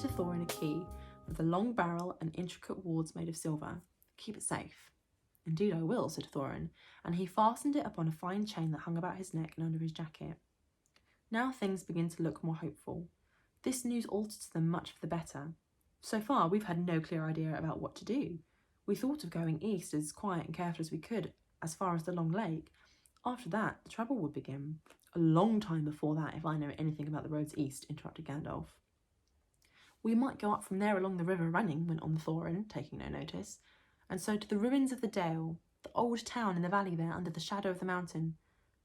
to Thorin a key with a long barrel and intricate wards made of silver. Keep it safe. Indeed I will, said Thorin, and he fastened it upon a fine chain that hung about his neck and under his jacket. Now things begin to look more hopeful. This news alters them much for the better. So far, we've had no clear idea about what to do. We thought of going east as quiet and careful as we could, as far as the Long Lake. After that, the trouble would begin. A long time before that, if I know anything about the roads east, interrupted Gandalf. We might go up from there along the river running, went on Thorin, taking no notice, and so to the ruins of the Dale, the old town in the valley there under the shadow of the mountain.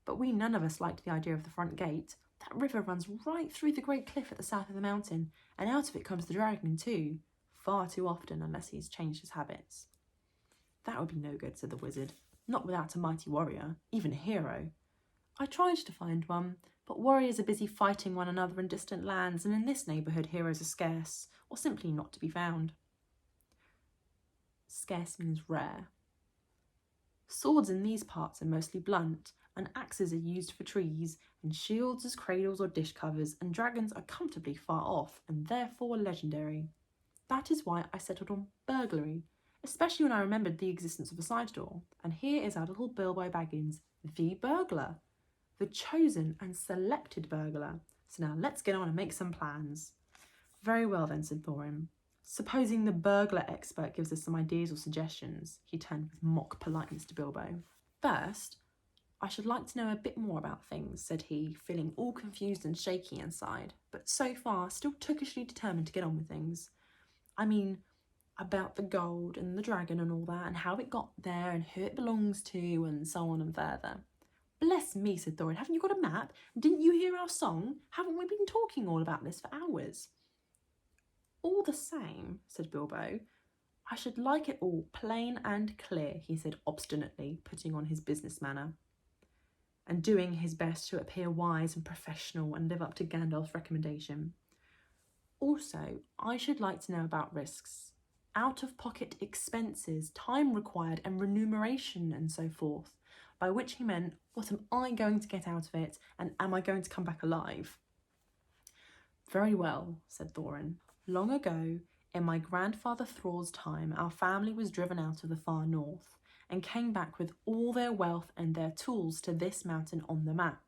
But we none of us liked the idea of the front gate. That river runs right through the great cliff at the south of the mountain, and out of it comes the dragon too, far too often unless he's changed his habits. That would be no good, said the wizard, not without a mighty warrior, even a hero. I tried to find one, but warriors are busy fighting one another in distant lands, and in this neighbourhood heroes are scarce, or simply not to be found. Scarce means rare. Swords in these parts are mostly blunt, and axes are used for trees, and shields as cradles or dish covers, and dragons are comfortably far off, and therefore legendary. That is why I settled on burglary, especially when I remembered the existence of a side door, and here is our little Bilbo Baggins, the burglar, the chosen and selected burglar. So now let's get on and make some plans. Very well then, said Thorin. Supposing the burglar expert gives us some ideas or suggestions, he turned with mock politeness to Bilbo. First, I should like to know a bit more about things, said he, feeling all confused and shaky inside, but so far still tookishly determined to get on with things. I mean, about the gold and the dragon and all that, and how it got there and who it belongs to, and so on and further. Bless me, said Thorin, haven't you got a map? Didn't you hear our song? Haven't we been talking all about this for hours? All the same, said Bilbo, I should like it all plain and clear, he said obstinately, putting on his business manner, and doing his best to appear wise and professional and live up to Gandalf's recommendation. Also, I should like to know about risks, out-of-pocket expenses, time required and remuneration and so forth, by which he meant, what am I going to get out of it, and am I going to come back alive? Very well, said Thorin. Long ago, in my grandfather Thrall's time, our family was driven out of the far north, and came back with all their wealth and their tools to this mountain on the map.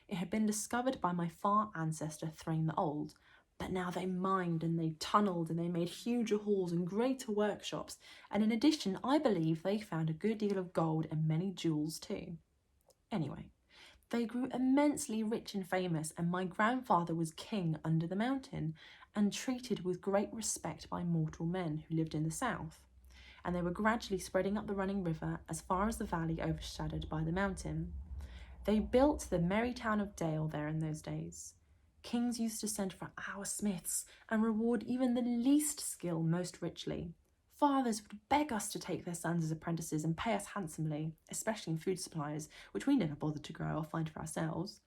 It had been discovered by my far ancestor Thrain the Old, but now they mined and they tunnelled and they made huger halls and greater workshops, and in addition I believe they found a good deal of gold and many jewels too. Anyway, they grew immensely rich and famous, and my grandfather was king under the mountain and treated with great respect by mortal men who lived in the south, and they were gradually spreading up the running river as far as the valley overshadowed by the mountain. They built the merry town of Dale there in those days. Kings used to send for our smiths and reward even the least skill most richly. Fathers would beg us to take their sons as apprentices and pay us handsomely, especially in food supplies, which we never bothered to grow or find for ourselves.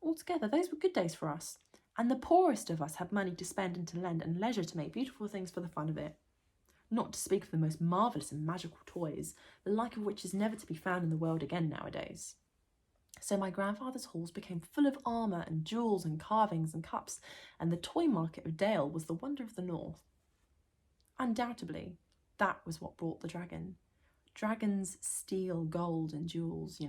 Altogether, those were good days for us, and the poorest of us had money to spend and to lend and leisure to make beautiful things for the fun of it. Not to speak of the most marvellous and magical toys, the like of which is never to be found in the world again nowadays. So my grandfather's halls became full of armour and jewels and carvings and cups, and the toy market of Dale was the wonder of the north. Undoubtedly, that was what brought the dragon. Dragons steal gold and jewels,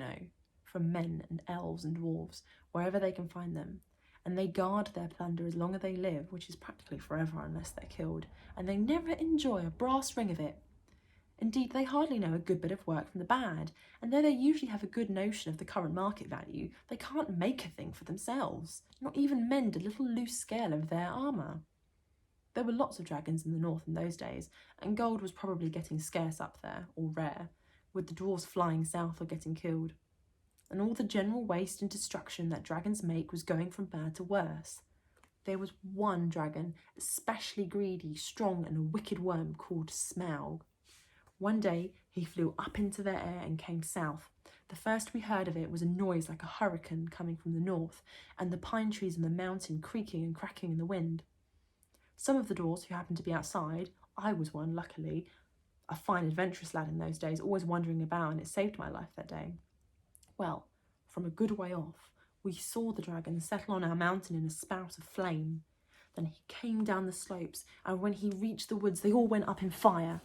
from men and elves and dwarves, wherever they can find them, and they guard their plunder as long as they live, which is practically forever unless they're killed, and they never enjoy a brass ring of it. Indeed, they hardly know a good bit of work from the bad, and though they usually have a good notion of the current market value, they can't make a thing for themselves, not even mend a little loose scale of their armour. There were lots of dragons in the north in those days, and gold was probably getting scarce up there, or rare, with the dwarves flying south or getting killed. And all the general waste and destruction that dragons make was going from bad to worse. There was one dragon, especially greedy, strong, and a wicked worm called Smaug. One day he flew up into the air and came south. The first we heard of it was a noise like a hurricane coming from the north, and the pine trees on the mountain creaking and cracking in the wind. Some of the dwarves who happened to be outside, I was one luckily, a fine adventurous lad in those days, always wandering about, and it saved my life that day. Well, from a good way off, we saw the dragon settle on our mountain in a spout of flame. Then he came down the slopes, and when he reached the woods, they all went up in fire.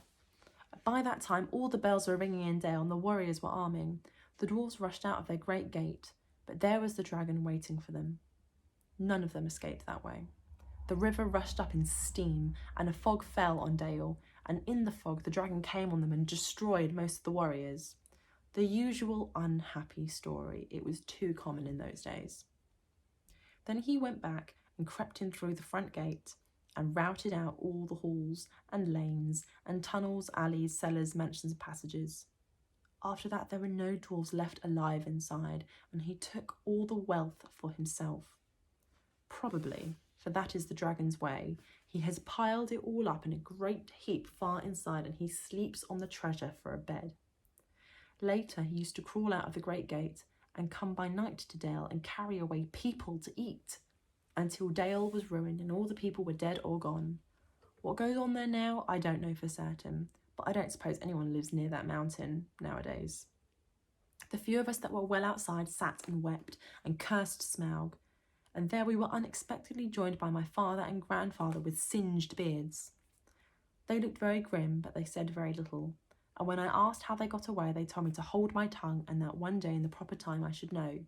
By that time, all the bells were ringing in Dale, and the warriors were arming. The dwarves rushed out of their great gate, but there was the dragon waiting for them. None of them escaped that way. The river rushed up in steam, and a fog fell on Dale, and in the fog the dragon came on them and destroyed most of the warriors. The usual unhappy story. It was too common in those days. Then he went back and crept in through the front gate and routed out all the halls and lanes and tunnels, alleys, cellars, mansions and passages. After that there were no dwarves left alive inside, and he took all the wealth for himself. Probably, for that is the dragon's way, he has piled it all up in a great heap far inside, and he sleeps on the treasure for a bed. Later he used to crawl out of the great gate and come by night to Dale and carry away people to eat, until Dale was ruined and all the people were dead or gone. What goes on there now, I don't know for certain, but I don't suppose anyone lives near that mountain nowadays. The few of us that were well outside sat and wept and cursed Smaug, and there we were unexpectedly joined by my father and grandfather with singed beards. They looked very grim, but they said very little, and when I asked how they got away, they told me to hold my tongue and that one day in the proper time I should know.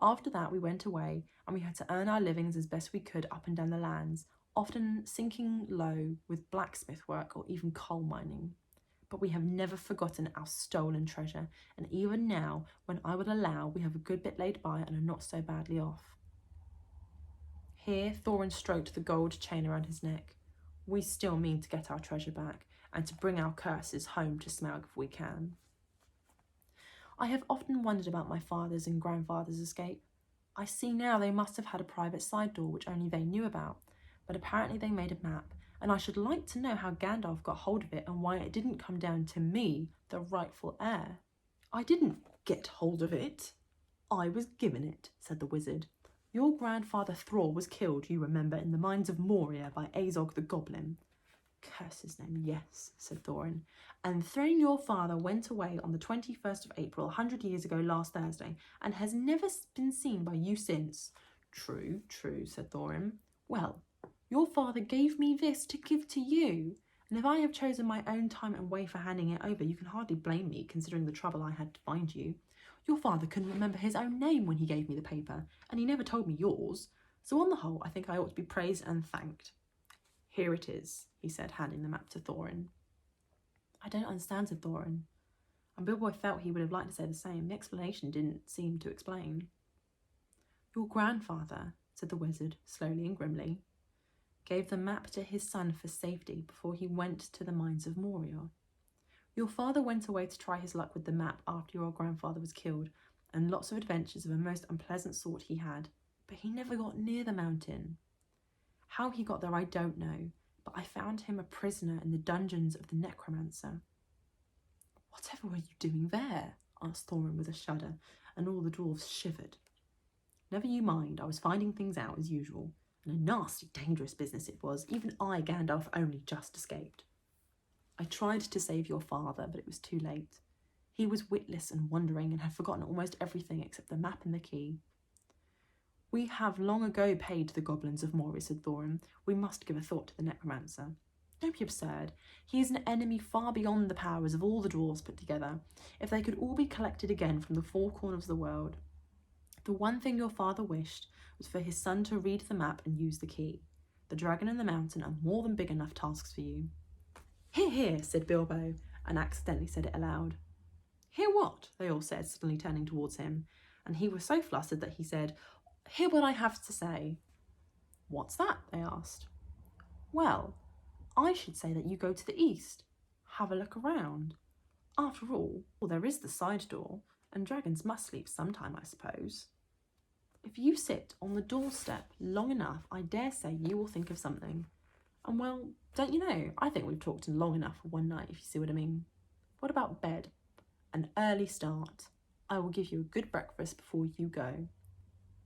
After that we went away, and we had to earn our livings as best we could up and down the lands, often sinking low with blacksmith work or even coal mining. But we have never forgotten our stolen treasure, and even now, when I would allow, we have a good bit laid by and are not so badly off. Here Thorin stroked the gold chain around his neck. We still mean to get our treasure back, and to bring our curses home to Smaug if we can. I have often wondered about my father's and grandfather's escape. I see now they must have had a private side door which only they knew about, but apparently they made a map, and I should like to know how Gandalf got hold of it and why it didn't come down to me, the rightful heir. I didn't get hold of it. I was given it, said the wizard. Your grandfather Thrall was killed, you remember, in the mines of Moria by Azog the Goblin. Curse his name, yes, said Thorin. And Thrain, your father, went away on the 21st of April, 100 years ago last Thursday, and has never been seen by you since. True, true, said Thorin. Well, your father gave me this to give to you, and if I have chosen my own time and way for handing it over, you can hardly blame me, considering the trouble I had to find you. Your father couldn't remember his own name when he gave me the paper, and he never told me yours, so on the whole I think I ought to be praised and thanked. Here it is, he said, handing the map to Thorin. I don't understand, said Thorin, and Bilbo felt he would have liked to say the same. The explanation didn't seem to explain. Your grandfather, said the wizard, slowly and grimly, gave the map to his son for safety before he went to the mines of Moria. Your father went away to try his luck with the map after your grandfather was killed, and lots of adventures of a most unpleasant sort he had, but he never got near the mountain. How he got there I don't know, but I found him a prisoner in the dungeons of the Necromancer. Whatever were you doing there? Asked Thorin with a shudder, and all the dwarves shivered. Never you mind, I was finding things out as usual, and a nasty, dangerous business it was. Even I, Gandalf, only just escaped. I tried to save your father, but it was too late. He was witless and wandering and had forgotten almost everything except the map and the key. We have long ago paid the goblins of Moria, said Thorin. We must give a thought to the Necromancer. Don't be absurd. He is an enemy far beyond the powers of all the dwarves put together. If they could all be collected again from the four corners of the world. The one thing your father wished was for his son to read the map and use the key. The dragon and the mountain are more than big enough tasks for you. Hear, hear, said Bilbo, and accidentally said it aloud. Hear what? They all said, suddenly turning towards him, and he was so flustered that he said, Hear what I have to say. What's that? They asked. Well, I should say that you go to the east. Have a look around. After all, there is the side door, and dragons must sleep sometime, I suppose. If you sit on the doorstep long enough, I dare say you will think of something. And well, don't you know, I think we've talked long enough for one night, if you see what I mean. What about bed? An early start. I will give you a good breakfast before you go.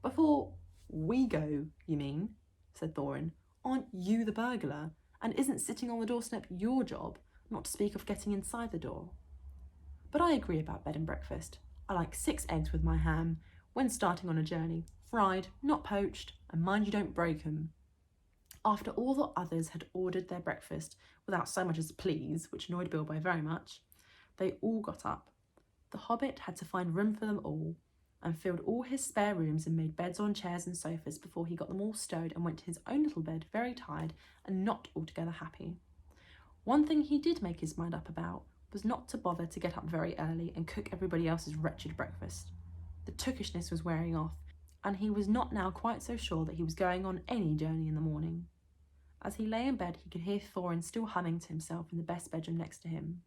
Before we go, you mean, said Thorin. Aren't you the burglar? And isn't sitting on the doorstep your job, not to speak of getting inside the door? But I agree about bed and breakfast. I like 6 eggs with my ham, when starting on a journey, fried, not poached, and mind you don't break 'em. After all the others had ordered their breakfast without so much as please, which annoyed Bilbo very much, they all got up. The Hobbit had to find room for them all, and filled all his spare rooms and made beds on chairs and sofas before he got them all stowed and went to his own little bed very tired and not altogether happy. One thing he did make his mind up about was not to bother to get up very early and cook everybody else's wretched breakfast. The tookishness was wearing off, and he was not now quite so sure that he was going on any journey in the morning. As he lay in bed, he could hear Thorin still humming to himself in the best bedroom next to him.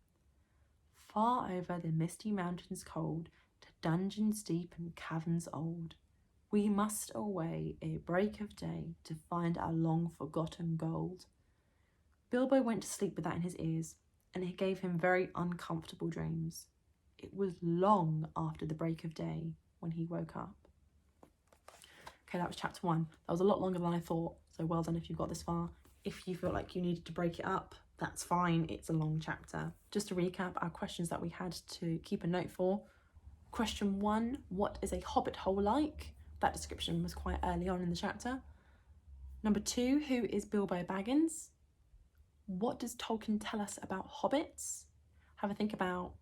Far over the misty mountains cold, to dungeons deep and caverns old, we must away ere break of day to find our long-forgotten gold. Bilbo went to sleep with that in his ears, and it gave him very uncomfortable dreams. It was long after the break of day when he woke up. Okay, that was chapter 1. That was a lot longer than I thought, so well done if you've got this far. If you feel like you needed to break it up, that's fine, it's a long chapter. Just to recap our questions that we had to keep a note for. Question 1, what is a hobbit hole like? That description was quite early on in the chapter. Number 2, who is Bilbo Baggins? What does Tolkien tell us about hobbits? Have a think about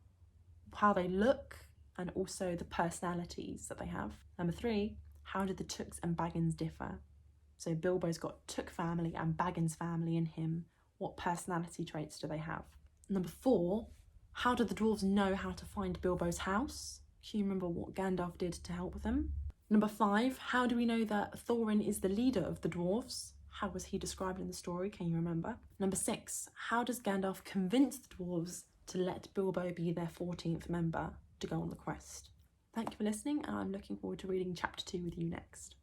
how they look and also the personalities that they have. Number 3, how do the Tooks and Baggins differ? So Bilbo's got Took family and Baggins family in him. What personality traits do they have? Number 4, how do the dwarves know how to find Bilbo's house? Can you remember what Gandalf did to help them? Number 5, how do we know that Thorin is the leader of the dwarves? How was he described in the story? Can you remember? Number 6, how does Gandalf convince the dwarves to let Bilbo be their 14th member to go on the quest? Thank you for listening, and I'm looking forward to reading chapter 2 with you next.